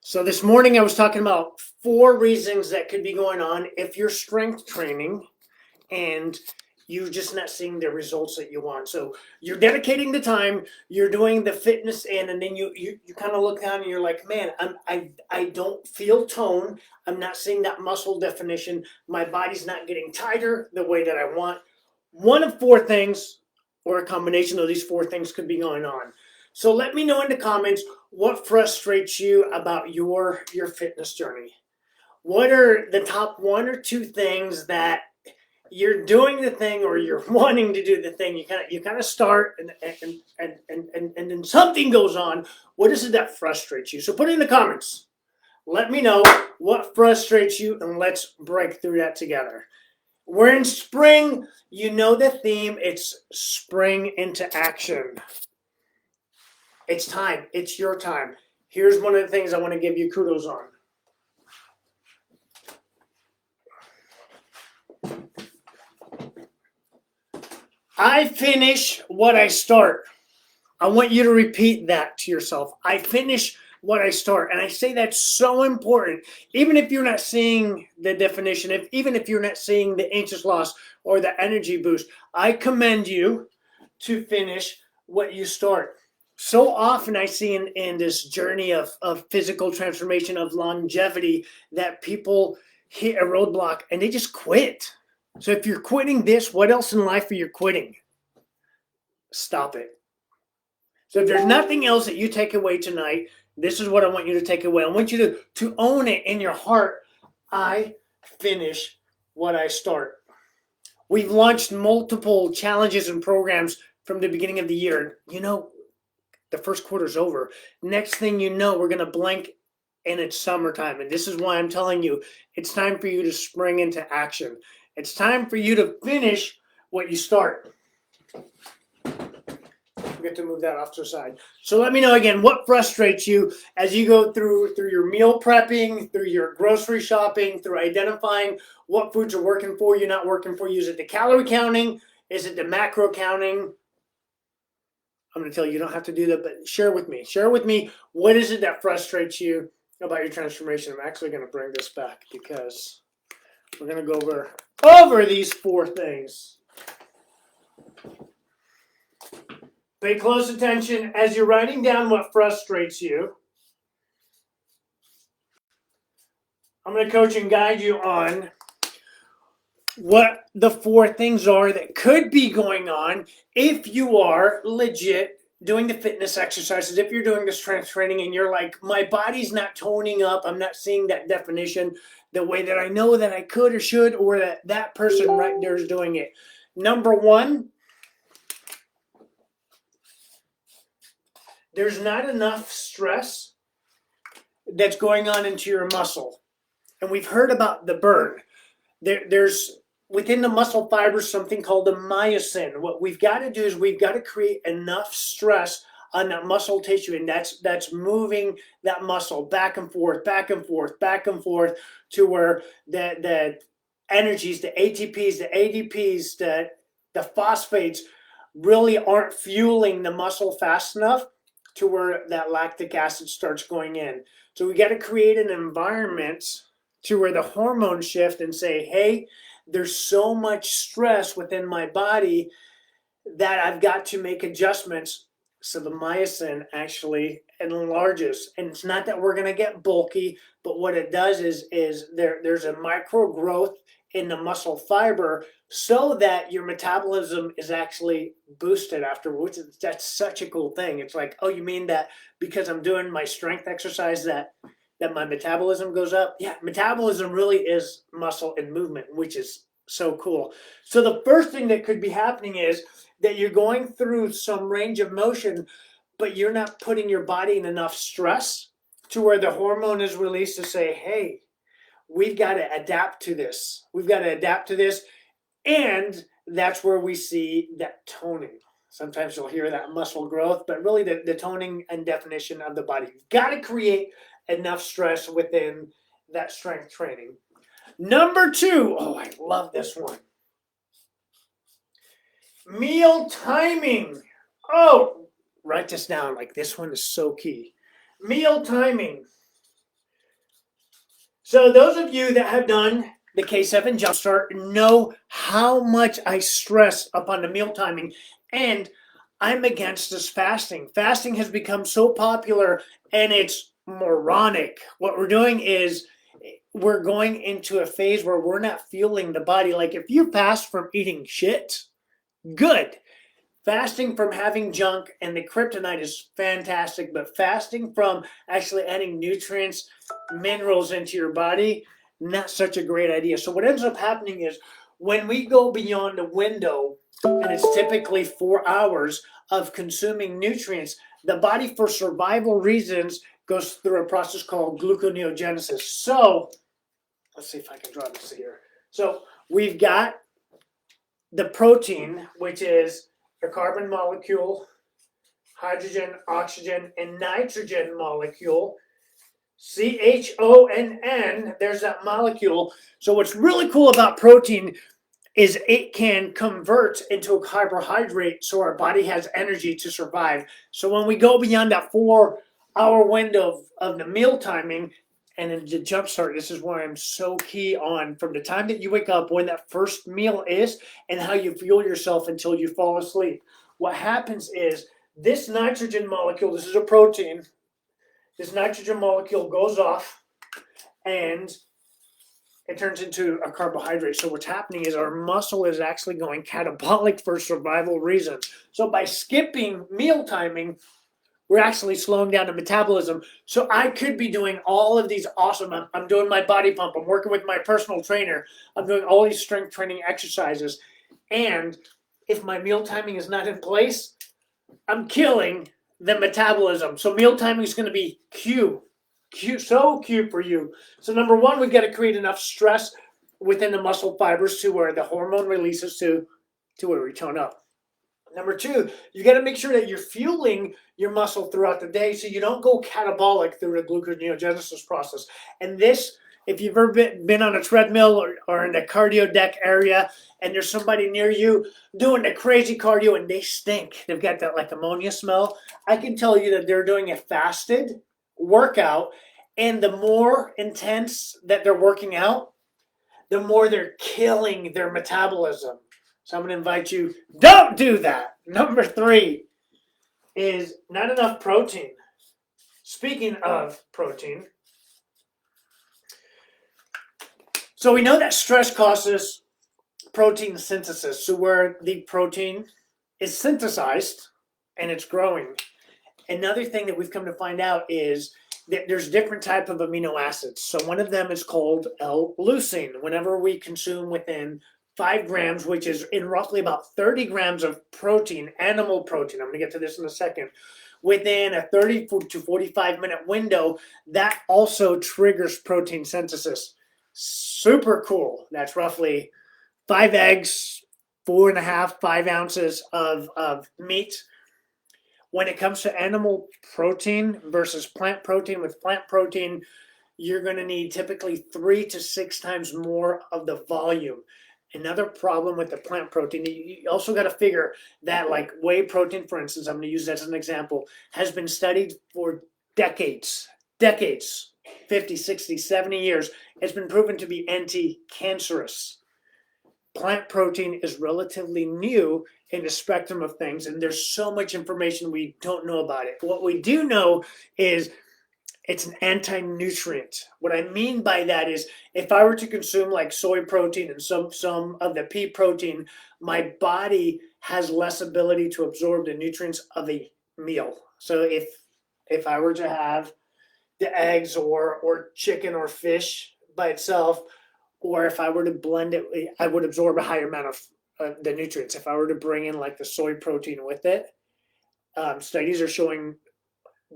So this morning I was talking about 4 reasons that could be going on if you're strength training and you're just not seeing the results that you want. So you're dedicating the time, you're doing the fitness and then you kind of look down and you're like, man, I don't feel tone. I'm not seeing that muscle definition. My body's not getting tighter the way that I want. One of 4 things, or a combination of these 4 things, could be going on. So let me know in the comments what frustrates you about your fitness journey. What are the top 1 or 2 things that you're doing the thing or you're wanting to do the thing? You kind of start and then something goes on. What is it that frustrates you? So put it in the comments. Let me know what frustrates you and let's break through that together. We're in spring. You know the theme. It's spring into action. It's time. It's your time. Here's one of the things I want to give you kudos on. I finish what I start. I want you to repeat that to yourself. I finish what I start. And I say that's so important. Even if you're not seeing the definition, even if you're not seeing the anxious loss or the energy boost, I commend you to finish what you start. So often I see in this journey of physical transformation, of longevity, that people hit a roadblock and they just quit. So if you're quitting this, what else in life are you quitting? Stop it. So if there's nothing else that you take away tonight, this is what I want you to take away. I want you to own it in your heart. I finish what I start. We've launched multiple challenges and programs from the beginning of the year. You know, the first quarter's over. Next thing you know, we're going to blank and it's summertime. And this is why I'm telling you, it's time for you to spring into action. It's time for you to finish what you start. Get to move that off to the side. So let me know again what frustrates you as you go through your meal prepping, through your grocery shopping, through identifying what foods are working for you, not working for you. Is it the calorie counting? Is it the macro counting? I'm going to tell you, you don't have to do that, but share with me. Share with me what is it that frustrates you about your transformation. I'm actually going to bring this back because we're going to go over these 4 things. Pay close attention as you're writing down what frustrates you. I'm going to coach and guide you on what the 4 things are that could be going on if you are legit doing the fitness exercises, if you're doing the strength training and you're like, my body's not toning up, I'm not seeing that definition the way that I know that I could or should, or that person right there is doing it. Number 1, there's not enough stress that's going on into your muscle. And we've heard about the burn. There's within the muscle fibers something called the myosin. What we've got to do is we've got to create enough stress on that muscle tissue, and that's moving that muscle back and forth, back and forth, back and forth, to where the energies, the ATPs, the ADPs, the phosphates really aren't fueling the muscle fast enough to where that lactic acid starts going in. So we got to create an environment to where the hormones shift and say, hey, there's so much stress within my body that I've got to make adjustments so the myosin actually enlarges. And it's not that we're going to get bulky, but what it does is there's a micro growth in the muscle fiber so that your metabolism is actually boosted afterwards. That's such a cool thing. It's like, oh, you mean that because I'm doing my strength exercise that my metabolism goes up? Yeah, metabolism really is muscle and movement, which is so cool. So the first thing that could be happening is that you're going through some range of motion, but you're not putting your body in enough stress to where the hormone is released to say, hey, we've got to adapt to this. We've got to adapt to this. And that's where we see that toning. Sometimes you'll hear that muscle growth, but really the toning and definition of the body. You've got to create enough stress within that strength training. Number 2, oh, I love this one. Meal timing. Oh, write this down. Like, this one is so key. Meal timing. So those of you that have done the K7 Jumpstart know how much I stress upon the meal timing, and I'm against this fasting. Fasting has become so popular and it's moronic. What we're doing is we're going into a phase where we're not fueling the body. Like if you fast from eating shit, good. Fasting from having junk and the kryptonite is fantastic, but fasting from actually adding nutrients, minerals into your body, not such a great idea. So what ends up happening is when we go beyond the window, and it's typically 4 hours of consuming nutrients, the body, for survival reasons, goes through a process called gluconeogenesis. So let's see if I can draw this here. So we've got the protein, which is a carbon molecule, hydrogen, oxygen, and nitrogen molecule. CHONN, there's that molecule. So what's really cool about protein is it can convert into a carbohydrate so our body has energy to survive. So when we go beyond that 4 hour window of the meal timing and in the jump start, this is where I'm so key on from the time that you wake up, when that first meal is, and how you fuel yourself until you fall asleep. What happens is this nitrogen molecule, this is a protein, this nitrogen molecule goes off and it turns into a carbohydrate. So what's happening is our muscle is actually going catabolic for survival reasons. So by skipping meal timing, we're actually slowing down the metabolism. So I could be doing all of these awesome, I'm doing my body pump, I'm working with my personal trainer, I'm doing all these strength training exercises. And if my meal timing is not in place, I'm killing the metabolism. So meal timing is going to be so cute for you. So number one, we've got to create enough stress within the muscle fibers to where the hormone releases to where we tone up. Number two, you got to make sure that you're fueling your muscle throughout the day so you don't go catabolic through the gluconeogenesis process. And this, if you've ever been on a treadmill or in the cardio deck area and there's somebody near you doing the crazy cardio and they stink, they've got that like ammonia smell, I can tell you that they're doing a fasted workout, and the more intense that they're working out, the more they're killing their metabolism. So I'm going to invite you, don't do that. Number three is not enough protein. Speaking of protein, so we know that stress causes protein synthesis. So where the protein is synthesized and it's growing. Another thing that we've come to find out is that there's different type of amino acids. So one of them is called L-leucine. Whenever we consume within 5 grams, which is in roughly about 30 grams of protein, animal protein, I'm going to get to this in a second, within a 30 to 45 minute window, that also triggers protein synthesis. Super cool. That's roughly 5 eggs, 4.5, 5 ounces of meat. When it comes to animal protein versus plant protein, with plant protein, you're going to need typically 3 to 6 times more of the volume. Another problem with the plant protein, you also got to figure that like whey protein, for instance, I'm going to use that as an example, has been studied for decades, 50, 60, 70 years. It's been proven to be anti-cancerous. Plant protein is relatively new in the spectrum of things, and there's so much information we don't know about it. What we do know is it's an anti-nutrient. What I mean by that is if I were to consume like soy protein and some of the pea protein, my body has less ability to absorb the nutrients of a meal. So if I were to have the eggs or chicken or fish by itself, or if I were to blend it, I would absorb a higher amount of the nutrients. If I were to bring in like the soy protein with it, studies are showing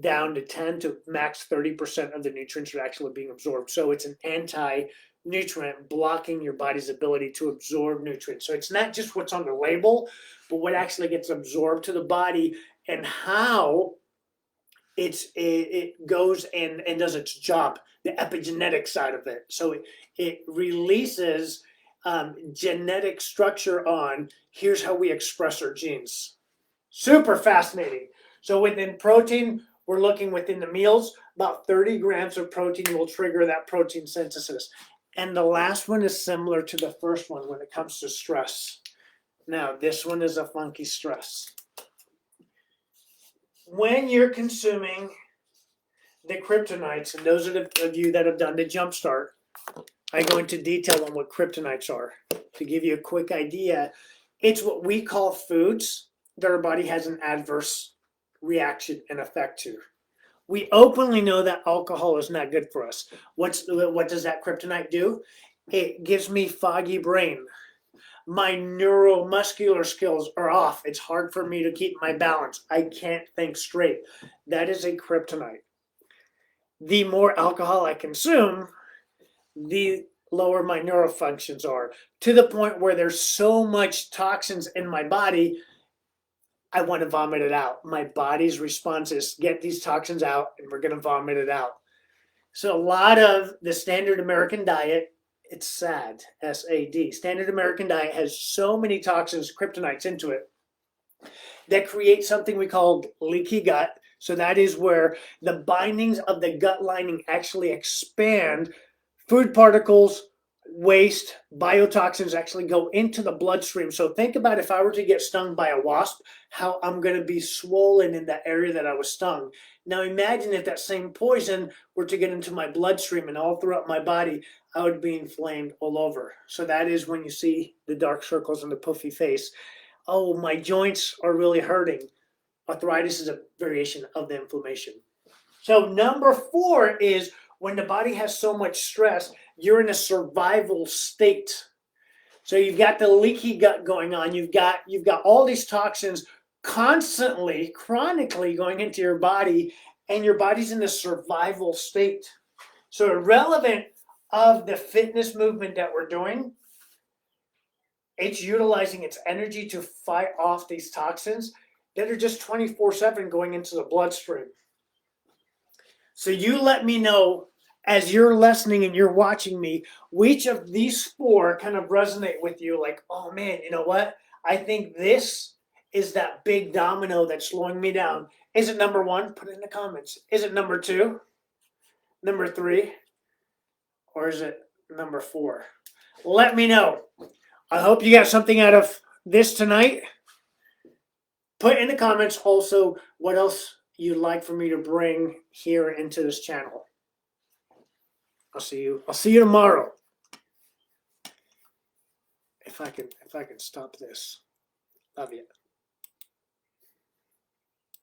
down to 10 to max 30% of the nutrients are actually being absorbed. So it's an anti-nutrient, blocking your body's ability to absorb nutrients. So it's not just what's on the label, but what actually gets absorbed to the body and how it goes and does its job, the epigenetic side of it. So it releases genetic structure on here's how we express our genes. Super fascinating. So within protein, we're looking within the meals, about 30 grams of protein will trigger that protein synthesis. And the last one is similar to the first one when it comes to stress. Now, this one is a funky stress. When you're consuming the kryptonites, and those of you that have done the jumpstart, I go into detail on what kryptonites are. To give you a quick idea, it's what we call foods that our body has an adverse reaction and effect to. We openly know that alcohol is not good for us. What does that kryptonite do? It gives me foggy brain. My neuromuscular skills are off. It's hard for me to keep my balance. I can't think straight. That is a kryptonite. The more alcohol I consume, the lower my neurofunctions are, to the point where there's so much toxins in my body, I want to vomit it out. My body's response is get these toxins out and we're going to vomit it out. So a lot of the standard American diet, it's SAD, S-A-D. Standard American diet has so many toxins, kryptonites into it, that create something we call leaky gut. So that is where the bindings of the gut lining actually expand. Food particles, waste, biotoxins actually go into the bloodstream. So think about if I were to get stung by a wasp, how I'm going to be swollen in that area that I was stung. Now imagine if that same poison were to get into my bloodstream and all throughout my body, I would be inflamed all over. So that is when you see the dark circles and the puffy face. Oh, my joints are really hurting. Arthritis is a variation of the inflammation. So number 4 is when the body has so much stress, you're in a survival state. So you've got the leaky gut going on. You've got all these toxins constantly, chronically going into your body, and your body's in a survival state. So irrelevant of the fitness movement that we're doing, it's utilizing its energy to fight off these toxins that are just 24/7 going into the bloodstream. So you let me know as you're listening and you're watching me, which of these 4 kind of resonate with you like, oh man, you know what? I think this is that big domino that's slowing me down. Is it number 1? Put it in the comments. Is it number 2? Number 3? Or is it number 4? Let me know. I hope you got something out of this tonight. Put in the comments also what else you'd like for me to bring here into this channel. I'll see you tomorrow. If I can stop this. Love you.